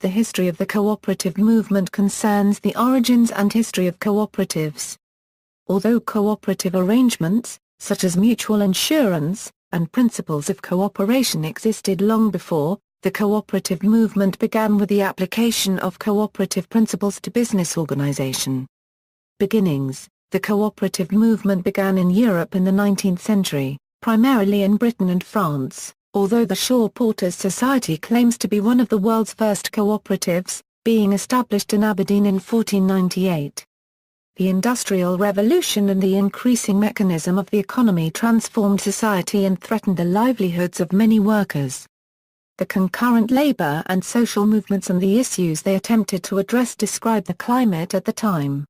The history of the cooperative movement concerns the origins and history of cooperatives. Although cooperative arrangements, such as mutual insurance, and principles of cooperation existed long before, the cooperative movement began with the application of cooperative principles to business organization. Beginnings. The cooperative movement began in Europe in the 19th century, primarily in Britain and France. Although the Shaw Porters Society claims to be one of the world's first cooperatives, being established in Aberdeen in 1498. The Industrial Revolution and the increasing mechanism of the economy transformed society and threatened the livelihoods of many workers. The concurrent labor and social movements and the issues they attempted to address describe the climate at the time.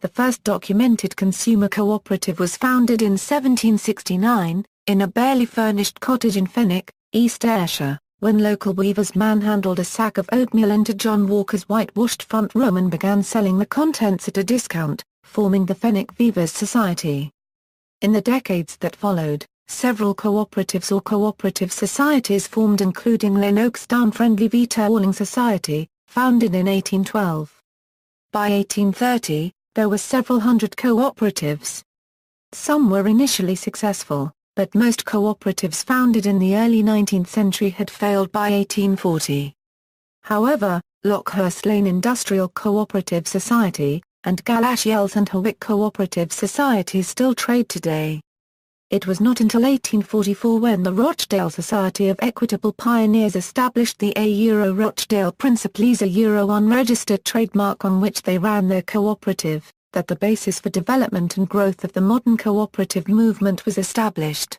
The first documented consumer cooperative was founded in 1769, in a barely furnished cottage in Fenwick, East Ayrshire, when local weavers manhandled a sack of oatmeal into John Walker's whitewashed front room and began selling the contents at a discount, forming the Fenwick Weavers' Society. In the decades that followed, several cooperatives or cooperative societies formed, including Lennoxtown Friendly Vita Hauling Society, founded in 1812. By 1830, there were several hundred cooperatives. Some were initially successful, but most cooperatives founded in the early 19th century had failed by 1840. However, Lockhurst Lane Industrial Cooperative Society, and Galashiels and Hawick Cooperative Societies still trade today. It was not until 1844 when the Rochdale Society of Equitable Pioneers established the Rochdale Principles, a unregistered trademark on which they ran their cooperative, that the basis for development and growth of the modern cooperative movement was established.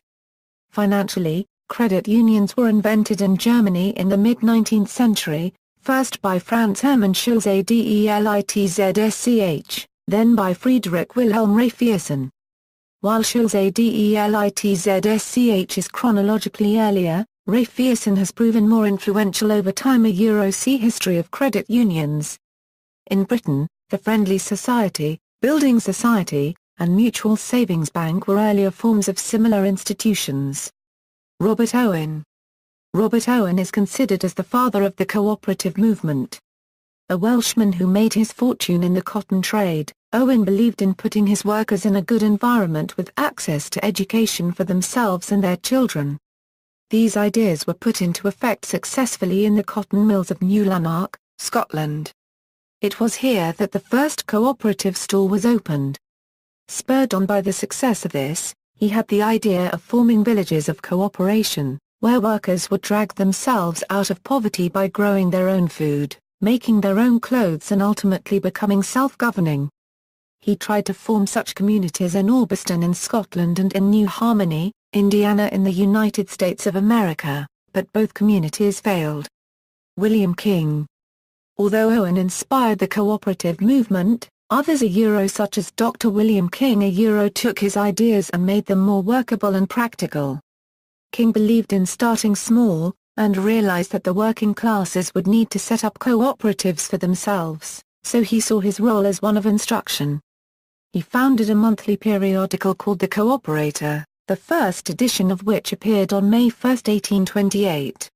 Financially, credit unions were invented in Germany in the mid-19th century, first by Franz Hermann Schulze Delitzsch, then by Friedrich Wilhelm Raiffeisen. While Schulze Delitzsch is chronologically earlier, Raiffeisen has proven more influential over time. See History of credit unions. In Britain, the Friendly Society, Building Society, and Mutual Savings Bank were earlier forms of similar institutions. Robert Owen. Robert Owen is considered as the father of the cooperative movement. A Welshman who made his fortune in the cotton trade, Owen believed in putting his workers in a good environment with access to education for themselves and their children. These ideas were put into effect successfully in the cotton mills of New Lanark, Scotland. It was here that the first cooperative store was opened. Spurred on by the success of this, he had the idea of forming villages of cooperation, where workers would drag themselves out of poverty by growing their own food, making their own clothes and ultimately becoming self-governing. He tried to form such communities in Orbiston in Scotland and in New Harmony, Indiana in the United States of America, but both communities failed. William King. Although Owen inspired the cooperative movement, others such as Dr. William King took his ideas and made them more workable and practical. King believed in starting small, and realized that the working classes would need to set up cooperatives for themselves, so he saw his role as one of instruction. He founded a monthly periodical called The Cooperator, the first edition of which appeared on May 1, 1828.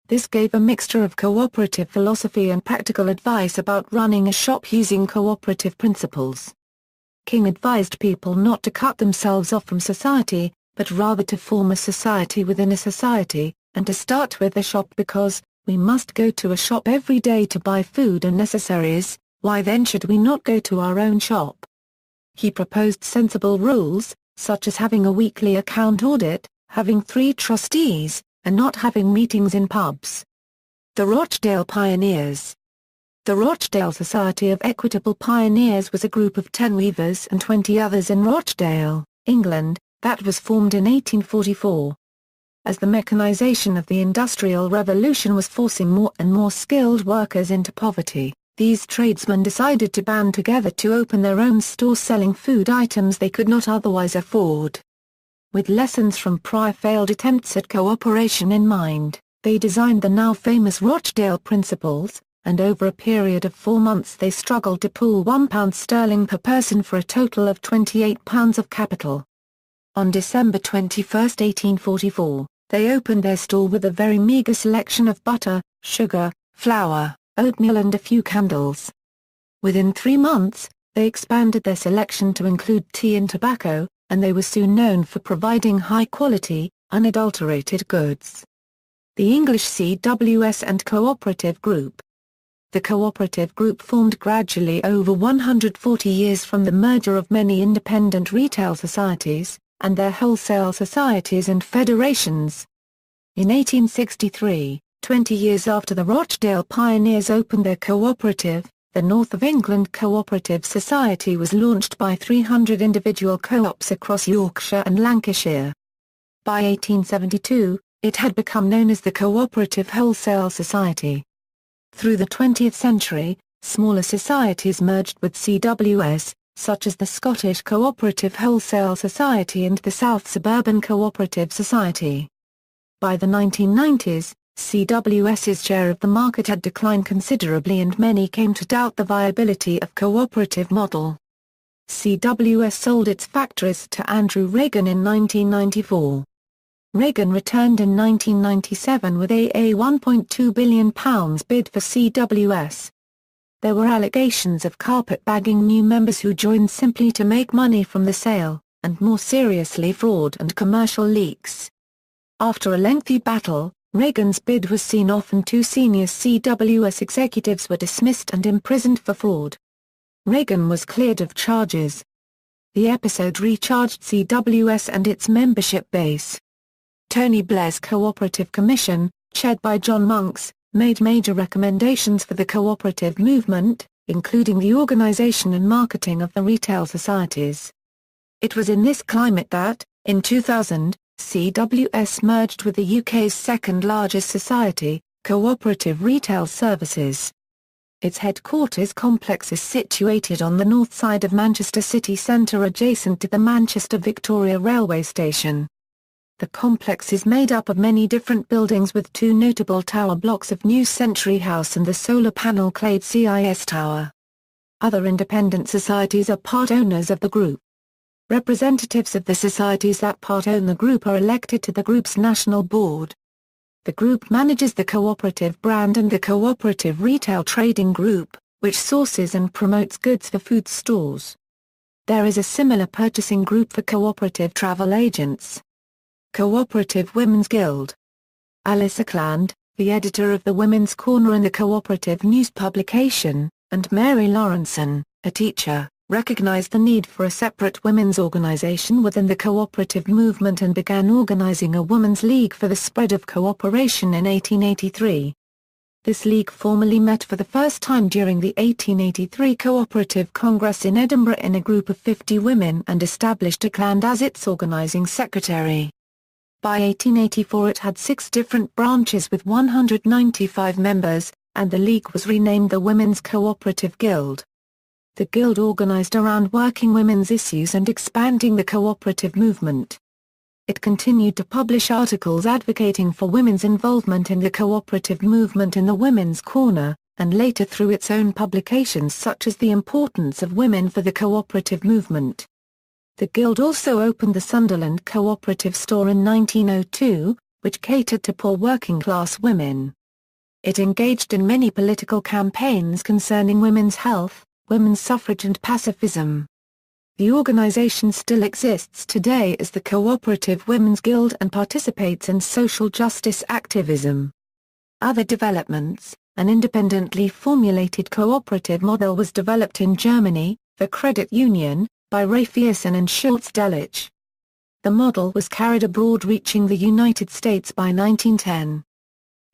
This gave a mixture of cooperative philosophy and practical advice about running a shop using cooperative principles. King advised people not to cut themselves off from society, but rather to form a society within a society, and to start with a shop because, we must go to a shop every day to buy food and necessaries, why then should we not go to our own shop? He proposed sensible rules, such as having a weekly account audit, having 3 trustees, and not having meetings in pubs. The Rochdale Pioneers. The Rochdale Society of Equitable Pioneers was a group of 10 weavers and 20 others in Rochdale, England, that was formed in 1844. As the mechanization of the Industrial Revolution was forcing more and more skilled workers into poverty, these tradesmen decided to band together to open their own store selling food items they could not otherwise afford. With lessons from prior failed attempts at cooperation in mind, they designed the now famous Rochdale Principles, and over a period of 4 months they struggled to pool £1 per person for a total of £28 of capital. On December 21, 1844, they opened their store with a very meagre selection of butter, sugar, flour, oatmeal and a few candles. Within 3 months, they expanded their selection to include tea and tobacco, and they were soon known for providing high-quality, unadulterated goods. The English CWS and Cooperative Group. The Cooperative Group formed gradually over 140 years from the merger of many independent retail societies, and their wholesale societies and federations. In 1863, 20 years after the Rochdale pioneers opened their cooperative, the North of England Cooperative Society was launched by 300 individual co-ops across Yorkshire and Lancashire. By 1872, it had become known as the Cooperative Wholesale Society. Through the 20th century, smaller societies merged with CWS, such as the Scottish Cooperative Wholesale Society and the South Suburban Cooperative Society. By the 1990s, CWS's share of the market had declined considerably and many came to doubt the viability of cooperative model. CWS sold its factories to Andrew Reagan in 1994. Reagan returned in 1997 with a £1.2 billion bid for CWS. There were allegations of carpetbagging new members who joined simply to make money from the sale, and more seriously fraud and commercial leaks. After a lengthy battle, Reagan's bid was seen off and 2 senior CWS executives were dismissed and imprisoned for fraud. Reagan was cleared of charges. The episode recharged CWS and its membership base. Tony Blair's Cooperative Commission, chaired by John Monks, made major recommendations for the cooperative movement, including the organization and marketing of the retail societies. It was in this climate that, in 2000, CWS merged with the UK's second-largest society, Cooperative Retail Services. Its headquarters complex is situated on the north side of Manchester city centre adjacent to the Manchester Victoria Railway Station. The complex is made up of many different buildings with 2 notable tower blocks of New Century House and the solar panel clad CIS Tower. Other independent societies are part owners of the group. Representatives of the societies that part own the group are elected to the group's national board. The group manages the cooperative brand and the Cooperative Retail Trading Group, which sources and promotes goods for food stores. There is a similar purchasing group for cooperative travel agents. Cooperative Women's Guild. Alice Ackland, the editor of the Women's Corner and the cooperative news publication, and Mary Lawrenson, a teacher, recognized the need for a separate women's organization within the cooperative movement and began organizing a Women's League for the Spread of Cooperation in 1883. This league formally met for the first time during the 1883 Cooperative Congress in Edinburgh in a group of 50 women and established Ackland as its organizing secretary. By 1884 it had 6 different branches with 195 members, and the league was renamed the Women's Cooperative Guild. The guild organized around working women's issues and expanding the cooperative movement. It continued to publish articles advocating for women's involvement in the cooperative movement in the Women's Corner, and later through its own publications such as The Importance of Women for the Cooperative Movement. The Guild also opened the Sunderland Cooperative Store in 1902, which catered to poor working-class women. It engaged in many political campaigns concerning women's health, women's suffrage and pacifism. The organization still exists today as the Cooperative Women's Guild and participates in social justice activism. Other developments: an independently formulated cooperative model was developed in Germany, the credit union, by Raiffeisen and Schultz Delitzsch. The model was carried abroad reaching the United States by 1910.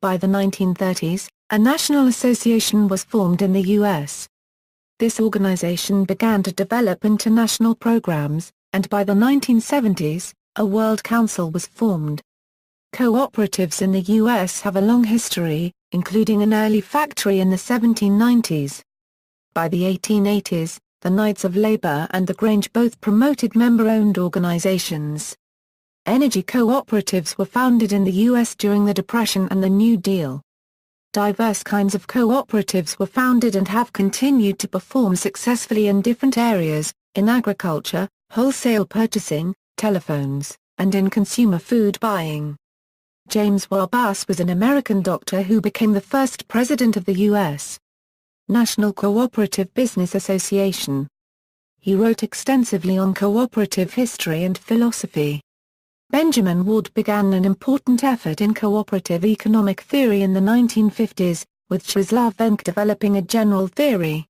By the 1930s, a national association was formed in the U.S. This organization began to develop international programs, and by the 1970s, a World Council was formed. Cooperatives in the U.S. have a long history, including an early factory in the 1790s. By the 1880s, the Knights of Labor and the Grange both promoted member-owned organizations. Energy cooperatives were founded in the U.S. during the Depression and the New Deal. Diverse kinds of cooperatives were founded and have continued to perform successfully in different areas, in agriculture, wholesale purchasing, telephones, and in consumer food buying. James Warbass was an American doctor who became the first president of the U.S. National Cooperative Business Association. He wrote extensively on cooperative history and philosophy. Benjamin Ward began an important effort in cooperative economic theory in the 1950s, with Czeslaw Wenck developing a general theory.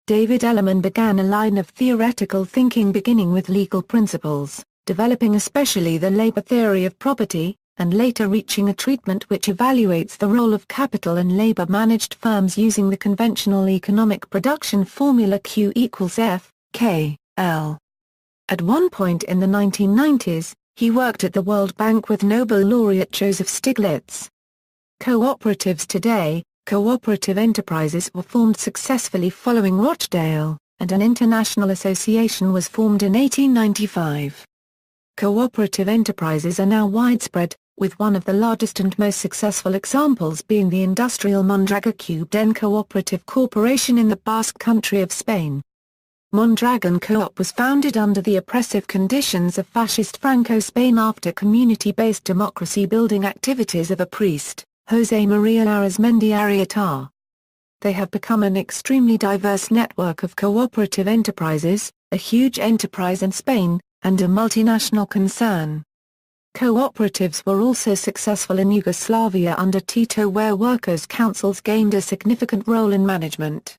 David Ellerman began a line of theoretical thinking beginning with legal principles, developing especially the labor theory of property, and later reaching a treatment which evaluates the role of capital and labor-managed firms using the conventional economic production formula Q equals F, K, L. At one point in the 1990s, he worked at the World Bank with Nobel laureate Joseph Stiglitz. Cooperatives today. Cooperative enterprises were formed successfully following Rochdale, and an international association was formed in 1895. Cooperative enterprises are now widespread, with one of the largest and most successful examples being the industrial Mondragon Den Cooperative Corporation in the Basque Country of Spain. Mondragon Co-op was founded under the oppressive conditions of fascist Franco Spain after community-based democracy-building activities of a priest, José María Arizmendi Arrieta. They have become an extremely diverse network of cooperative enterprises, a huge enterprise in Spain, and a multinational concern. Cooperatives were also successful in Yugoslavia under Tito, where workers' councils gained a significant role in management.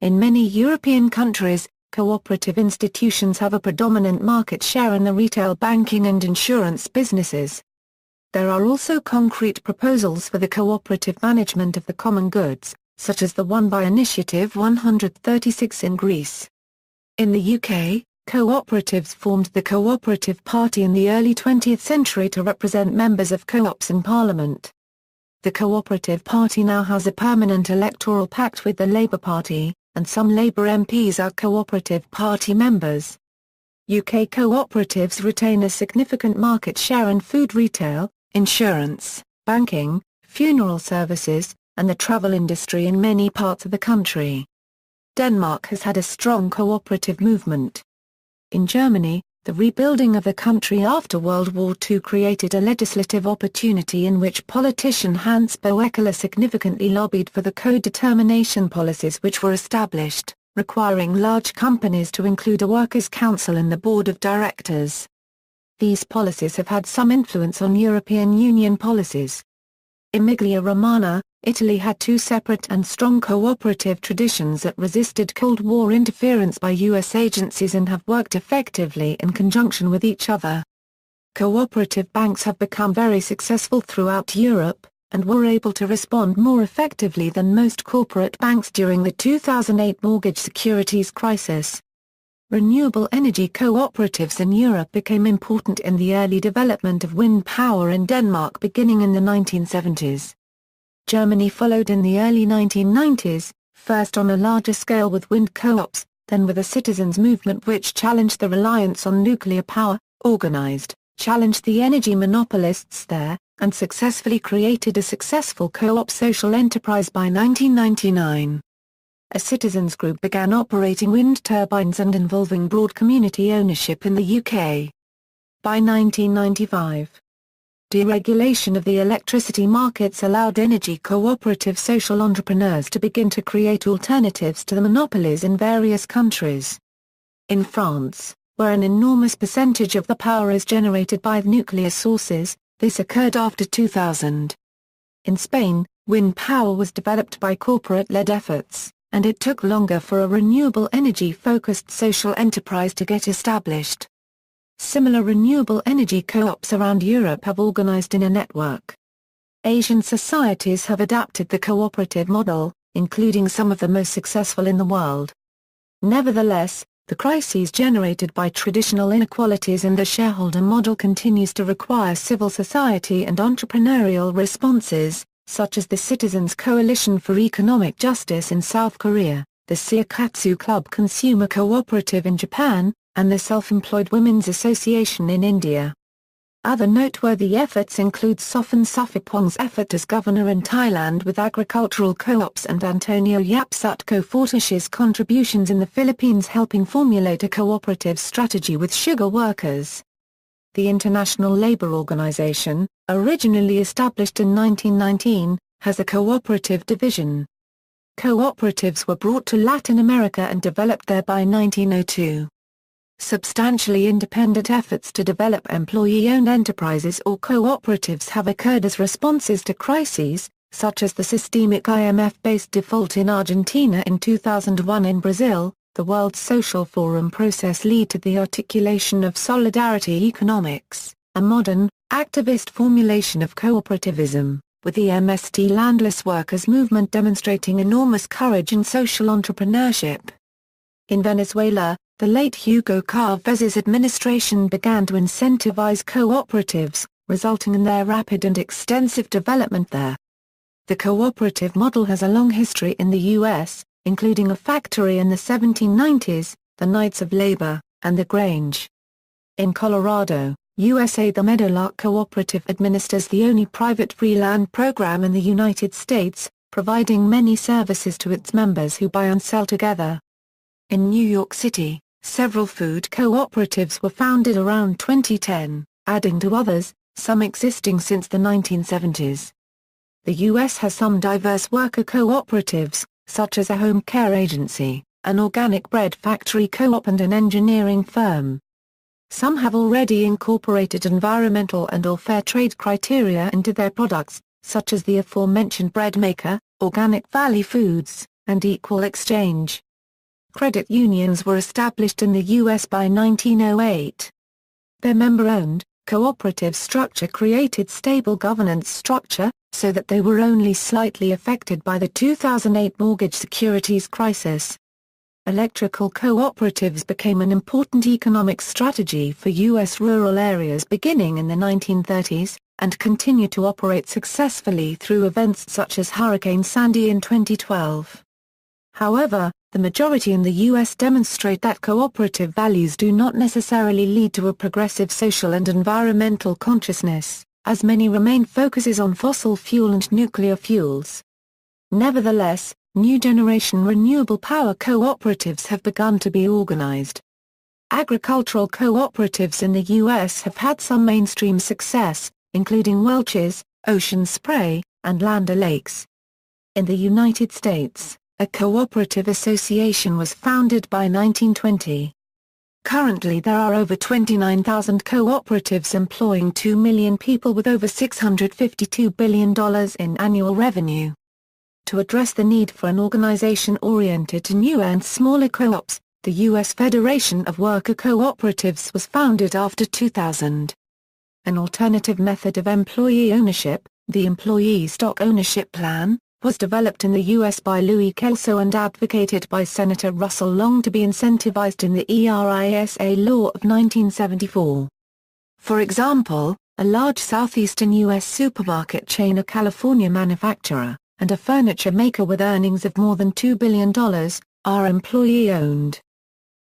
In many European countries, cooperative institutions have a predominant market share in the retail banking and insurance businesses. There are also concrete proposals for the cooperative management of the common goods, such as the one by Initiative 136 in Greece. In the UK, cooperatives formed the Cooperative Party in the early 20th century to represent members of co-ops in Parliament. The Cooperative Party now has a permanent electoral pact with the Labour Party, and some Labour MPs are Cooperative Party members. UK cooperatives retain a significant market share in food retail, insurance, banking, funeral services, and the travel industry in many parts of the country. Denmark has had a strong cooperative movement. In Germany, the rebuilding of the country after World War II created a legislative opportunity in which politician Hans Boeckler significantly lobbied for the co-determination policies which were established, requiring large companies to include a workers' council in the board of directors. These policies have had some influence on European Union policies. Emilia-Romagna, Italy had two separate and strong cooperative traditions that resisted Cold War interference by U.S. agencies and have worked effectively in conjunction with each other. Cooperative banks have become very successful throughout Europe, and were able to respond more effectively than most corporate banks during the 2008 mortgage securities crisis. Renewable energy cooperatives in Europe became important in the early development of wind power in Denmark beginning in the 1970s. Germany followed in the early 1990s, first on a larger scale with wind co-ops, then with a citizens' movement which challenged the reliance on nuclear power, challenged the energy monopolists there, and successfully created a successful co-op social enterprise by 1999. A citizens group began operating wind turbines and involving broad community ownership in the UK. By 1995, deregulation of the electricity markets allowed energy cooperative social entrepreneurs to begin to create alternatives to the monopolies in various countries. In France, where an enormous percentage of the power is generated by nuclear sources, this occurred after 2000. In Spain, wind power was developed by corporate-led efforts, and it took longer for a renewable energy-focused social enterprise to get established. Similar renewable energy co-ops around Europe have organized in a network. Asian societies have adapted the cooperative model, including some of the most successful in the world. Nevertheless, the crises generated by traditional inequalities in the shareholder model continues to require civil society and entrepreneurial responses, such as the Citizens Coalition for Economic Justice in South Korea, the Seikatsu Club Consumer Cooperative in Japan, and the Self-Employed Women's Association in India. Other noteworthy efforts include Sophan Suphapong's effort as governor in Thailand with agricultural co-ops and Antonio Yapsutko Fortish's contributions in the Philippines helping formulate a cooperative strategy with sugar workers. the International Labour Organization, originally established in 1919, has a cooperative division. Cooperatives were brought to Latin America and developed there by 1902. Substantially independent efforts to develop employee-owned enterprises or cooperatives have occurred as responses to crises, such as the systemic IMF-based default in Argentina in 2001. In Brazil, the World Social Forum process led to the articulation of solidarity economics, a modern, activist formulation of cooperativism, with the MST landless workers movement demonstrating enormous courage and social entrepreneurship. In Venezuela, the late Hugo Chávez's administration began to incentivize cooperatives, resulting in their rapid and extensive development there. The cooperative model has a long history in the U.S., including a factory in the 1790s, the Knights of Labor, and the Grange. In Colorado, USA, the Meadowlark Cooperative administers the only private free land program in the United States, providing many services to its members who buy and sell together. In New York City, several food cooperatives were founded around 2010, adding to others, some existing since the 1970s. The U.S. has some diverse worker cooperatives, such as a home care agency, an organic bread factory co-op and an engineering firm. Some have already incorporated environmental and/or fair trade criteria into their products, such as the aforementioned bread maker, Organic Valley Foods, and Equal Exchange. Credit unions were established in the U.S. by 1908. Their member-owned, cooperative structure created stable governance structure, so that they were only slightly affected by the 2008 mortgage securities crisis. Electrical cooperatives became an important economic strategy for U.S. rural areas beginning in the 1930s, and continue to operate successfully through events such as Hurricane Sandy in 2012. However, the majority in the U.S. demonstrate that cooperative values do not necessarily lead to a progressive social and environmental consciousness, as many remain focuses on fossil fuel and nuclear fuels. Nevertheless, new generation renewable power cooperatives have begun to be organized. Agricultural cooperatives in the U.S. have had some mainstream success, including Welch's, Ocean Spray, and Land O'Lakes. In the United States, a cooperative association was founded by 1920. Currently there are over 29,000 cooperatives employing 2 million people with over $652 billion in annual revenue. To address the need for an organization oriented to newer and smaller co-ops, the U.S. Federation of Worker Cooperatives was founded after 2000. An alternative method of employee ownership, the Employee Stock Ownership Plan, was developed in the U.S. by Louis Kelso and advocated by Senator Russell Long to be incentivized in the ERISA law of 1974. For example, a large southeastern U.S. supermarket chain, a California manufacturer, and a furniture maker with earnings of more than $2 billion, are employee-owned.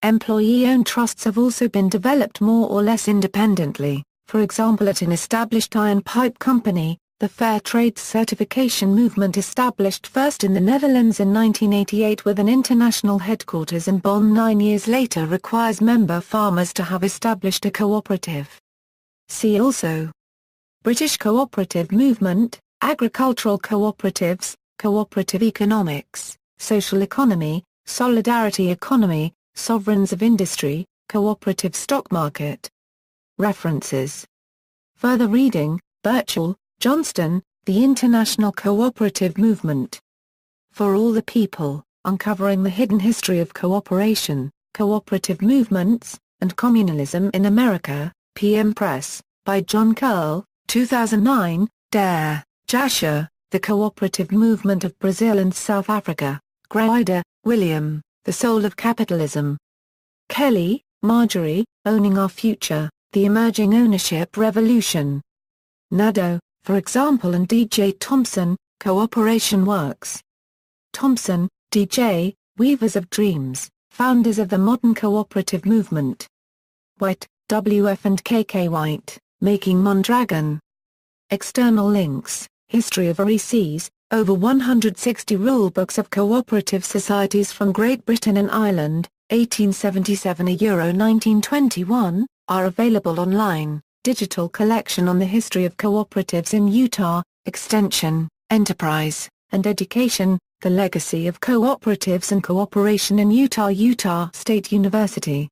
Employee-owned trusts have also been developed more or less independently, for example at an established iron pipe company. The Fair Trade Certification movement established first in the Netherlands in 1988 with an international headquarters in Bonn 9 years later requires member farmers to have established a cooperative. See also: British Cooperative Movement, Agricultural Cooperatives, Cooperative Economics, Social Economy, Solidarity Economy, Sovereigns of Industry, Cooperative Stock Market. References. Further reading: Birchall, Johnston, The International Cooperative Movement. For All the People, Uncovering the Hidden History of Cooperation, Cooperative Movements, and Communalism in America, PM Press, by John Curl, 2009, Dare, Jasher, The Cooperative Movement of Brazil and South Africa, Greider, William, The Soul of Capitalism. Kelly, Marjorie, Owning Our Future, The Emerging Ownership Revolution. Nadeau, for example, and D.J. Thompson, Cooperation Works. Thompson, D.J., Weavers of Dreams, Founders of the Modern Cooperative Movement. White, W.F. and K.K. White, Making Mondragon. External links: History of RECs, over 160 rulebooks of cooperative societies from Great Britain and Ireland, 1877–1921, are available online. Digital collection on the history of cooperatives in Utah, extension, enterprise, and education, the legacy of cooperatives and cooperation in Utah. Utah State University.